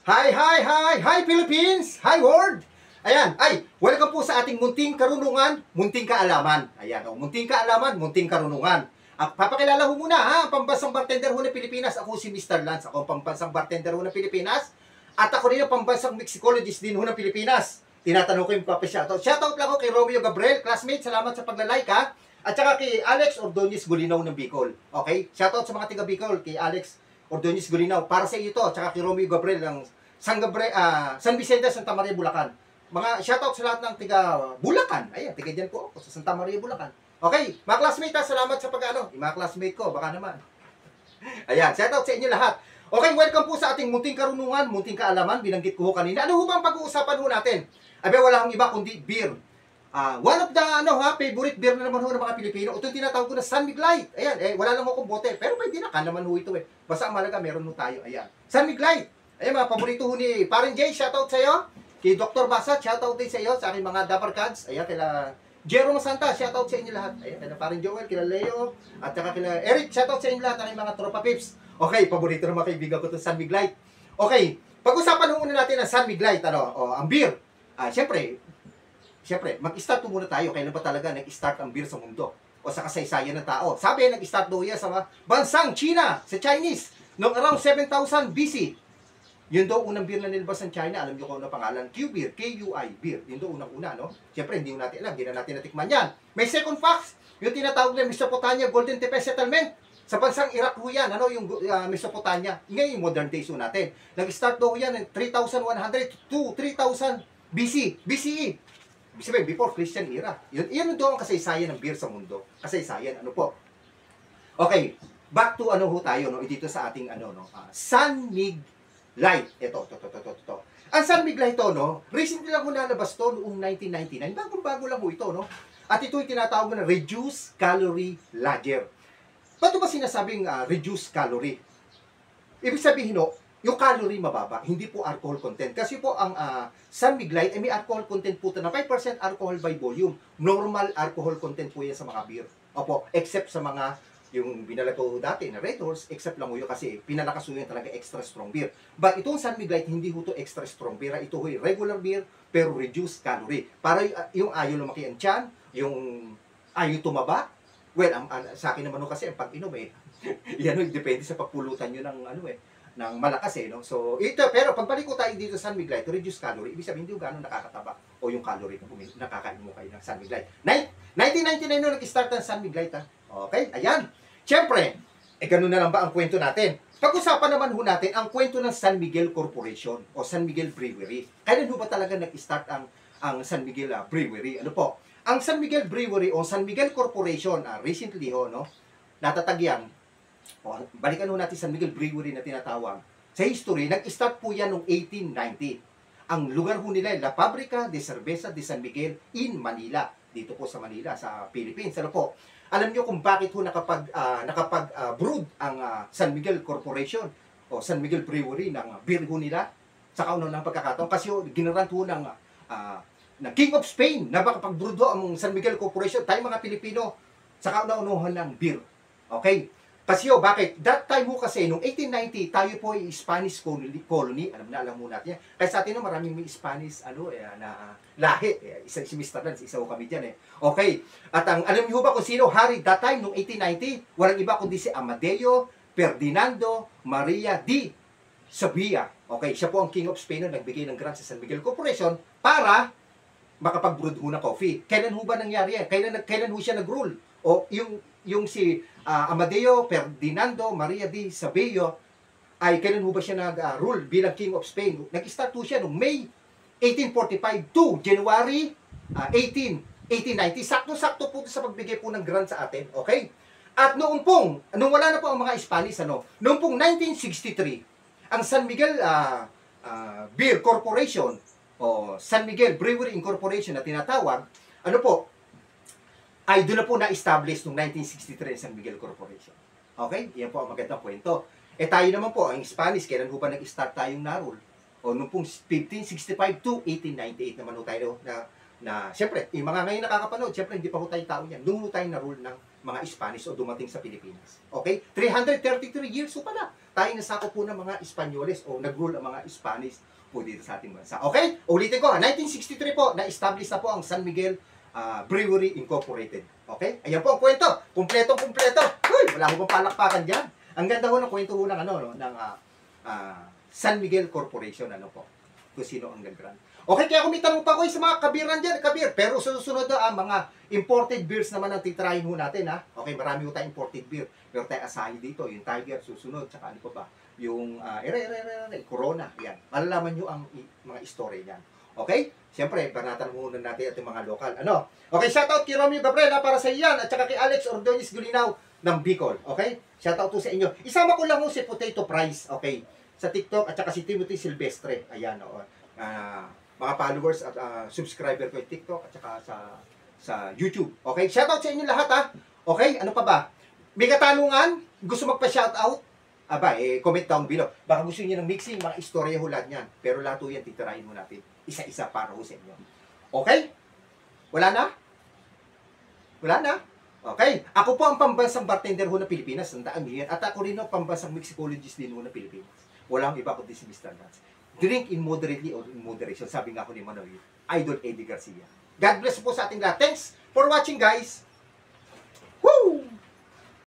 Hi, hi, hi! Hi, Philippines! Hi, world! Ayan, welcome po sa ating munting karunungan, munting kaalaman. Ayan, munting kaalaman, munting karunungan. Papakilala ho muna, ha? Ang pambansang bartender ho ng Pilipinas. Ako si Mr. Lance. Ako ang pambansang bartender ho ng Pilipinas. At ako rin ang pambansang mixicologist din ho ng Pilipinas. Tinatanong ko yung papa-shoutout. Shoutout lang ho kay Romeo Gabriel, classmate. Salamat sa pagla-like, ha? At saka kay Alex Ordonez Gulinaw ng Bicol. Okay? Shoutout sa mga taga Bicol, kay Alex Ordonez Gulinaw. Para sa iyo to, at saka kay Romeo Gabriel ng San Vicente, Santa Maria, Bulacan. Mga shoutout sa lahat ng tiga Bulacan. Ayan, tiga dyan po ako sa Santa Maria, Bulacan. Okay, mga classmate ha, salamat sa pag-ano. Yung mga classmate ko, baka naman. Ayan, shoutout sa inyo lahat. Okay, welcome po sa ating munting karunungan, munting kaalaman. Binanggit ko ho kanina. Ano ho ba ang pag-uusapan ho natin? Abe, wala hong iba kundi beer. One of the favorite beer na naman ho ng mga Pilipino. Ito yung tinatawag ko na San Miglite. Ayan, wala lang akong bote. Pero pwede na ka naman ho ito eh. Basta ang malaga, meron ho tayo. Ayan, San Miglite. Ayan, mga paborito ho ni Parang Jay, shoutout sa iyo. Kay Dr. Basa, shoutout din sa iyo. Sa aking mga Dapper Cards. Ayan, kila Jerome Santa, shoutout sa inyo lahat. Ayan, kila Parang Joel, kila Leo, at saka kila Eric, shoutout sa inyo lahat. Aking mga tropa pips. Okay, paborito ng mga kaibigan ko itong San Miglite. Okay, pag-usapan ho muna natin ang San Miglite, ang beer. Siyempre, mag-start muna tayo. Kailan ba talaga nag-start ang beer sa mundo? O sa kasaysayan ng tao? Sabi, nag-start daw yan sa bansang China, sa Chinese, noong around 7,000 BC. Yun daw unang beer na nilabas ng China. Alam niyo kung ano pangalan? Q-beer, K-U-I, beer. Yun daw unang-una, no? Siyempre, hindi natin alam. Hindi na natin natikman yan. May second facts. Yung tinatawag na Mesopotamia Golden Tepe Settlement. Sa bansang Iraq ho yan, yung Mesopotamia. Ngayon, yung modern days ho natin. Nag-start daw yan in 3,100 to 3,000 BC, BCE. Sabihin, before Christian era. Yun daw ang kasaysayan ng beer sa mundo. Kasaysayan, ano po? Okay, back to ano ho tayo, no? Dito sa ating San Miglite. Ito. Ang San Miglite ito, no? Recently lang ho nalabas to noong 1999. Bagong-bago lang ho ito, no? At ito yung tinatawag na reduced calorie lager. Ba't ba sinasabing reduced calorie? Ibig sabihin, no, yung calorie mababa, hindi po alcohol content. Kasi po ang San Miglite ay may alcohol content po na 5% alcohol by volume. Normal alcohol content po yan sa mga beer. Opo, except sa mga yung binalag ko dati na Red Horse, except lang ho yun kasi pinalakas ho yun talaga extra strong beer. But itong San Miglite, hindi ho to extra strong beer. Ito ho regular beer, pero reduced calorie. Para yung ayaw lumaki ang tiyan, yung ayaw tumaba. Well, sa akin naman ho kasi ang pag-inom yan ho, depende sa pagpulutan nyo ng malakas no? So, ito, pero pagbalik ko tayo dito sa San Miglite, reduced calorie, ibig sabihin hindi gano'ng nakakataba o yung calorie na nakakain mo kayo ng San Miglite. 1999 no, nag-start ang San Miglite, Okay, ayan. Siyempre, ganun na lang ba ang kwento natin? Pag-usapan naman ho natin ang kwento ng San Miguel Corporation o San Miguel Brewery. Kailan ho ba talaga nag-start ang San Miguel Brewery? Ano po? Ang San Miguel Brewery o San Miguel Corporation, recently natatagyan. Balikan ho natin San Miguel Brewery na tinatawag. Sa history, nag-start po yan noong 1890. Ang lugar ho nila ay La Fábrica de Cerveza de San Miguel in Manila. Dito po sa Manila, sa Philippines. Ano po? Alam niyo kung bakit ho nakapag-brood ang San Miguel Corporation o San Miguel Brewery ng beer ho nila sa kaunang pagkakataon? Kasi ginarant ho ng King of Spain na makapag-brood ho ang San Miguel Corporation. Tayo mga Pilipino sa kaunang ng beer. Okay? Kasi bakit? That time ho kasi, noong 1890, tayo po ay Spanish colony. Alam mo natin yan. Kaya sa atin maraming may Spanish, na lahi. Si Mr. Lance, isa ho kami dyan Okay. At alam niyo ba kung sino hari that time, noong 1890? Walang iba kundi si Amadeo Ferdinando Maria de Sevilla. Okay, siya po ang King of Spain na nagbigay ng grant sa San Miguel Corporation para makapag-brood ho ng coffee. Kailan ho ba nangyari yan? Kailan ho siya nag-rule? O yung si Amadeo Ferdinando Maria de Sevilla ay kailan ho ba siya nag-rule bilang King of Spain? Nag-start ho siya noong May 1845 to January 1890. Sakto-sakto po sa pagbigay po ng grant sa atin. Okay? At nung wala na po ang mga Spanish, noong pong 1963, ang San Miguel Beer Corporation o San Miguel Brewery Incorporation na tinatawag, ay doon na po na-establish noong 1963 ang San Miguel Corporation. Okay? Yan po ang magandang kwento. Tayo naman po, ang Spanish, kailan po ba nag-start tayong narol? O noong pong 1565 to 1898 naman po tayo siyempre, yung mga ngayon nakakapanood, siyempre hindi pa po tayo tao yan. Doon po tayo narol ng mga Spanish o dumating sa Pilipinas. Okay? 333 years po pala. Tayo nasako po ng mga Espanyoles o nag-rule ang mga Spanish po dito sa ating bansa. Okay? Ulitin ko, 1963 po, na-establish na po ang San Miguel Brewery Incorporated. Okay? Ayan po ang kwento. Kumpletong-kumpleto. Uy, wala ko pang palakpakan dyan. Ang ganda ho ng kwento ho ng, ng San Miguel Corporation. Ano po? Kung sino ang nag-grant. Okay, kaya kung may tanong pa ko sa mga kabiran dyan, kabir. Pero susunod na mga imported beers naman ang titrahin ho natin, ha? Okay, marami ho tayong imported beer. Pero tayo asahi dito, yung Tiger, susunod, tsaka ano pa ba? Yung Corona, yan. Malalaman nyo ang mga story niyan. Okay? Siyempre, banatan muna natin at yung mga lokal. Ano? Okay, shoutout kay Romeo Gabriela para sa iyan at saka kay Alex Ordonez Gulinaw ng Bicol. Okay? Shoutout to sa inyo. Isama ko lang ho si Potato Price. Okay? Sa TikTok at saka si Timothy Silvestre. Ayan, mga followers at subscriber ko yung TikTok at saka sa YouTube. Okay? Shoutout sa inyo lahat, ha? Okay? Ano pa ba? May katanungan? Gusto magpa-shoutout? Aba, comment down below. Baka gusto niyo ng mixing, mga istorya ho lahat niyan. Pero lahat ho yan, titirahin mo natin. Isa-isa para ho sa inyo. Okay? Wala na? Wala na? Okay. Ako po ang pambansang bartender ho ng Pilipinas. Tandaan niyo yan. At ako rin ang pambansang mixicologist din ho ng Pilipinas. Walang iba kundi si Mr. Nuts. Drink in moderately or in moderation. Sabi nga ko ni Manoy, Idol Eddie Garcia. God bless po sa ating lahat. Thanks for watching, guys.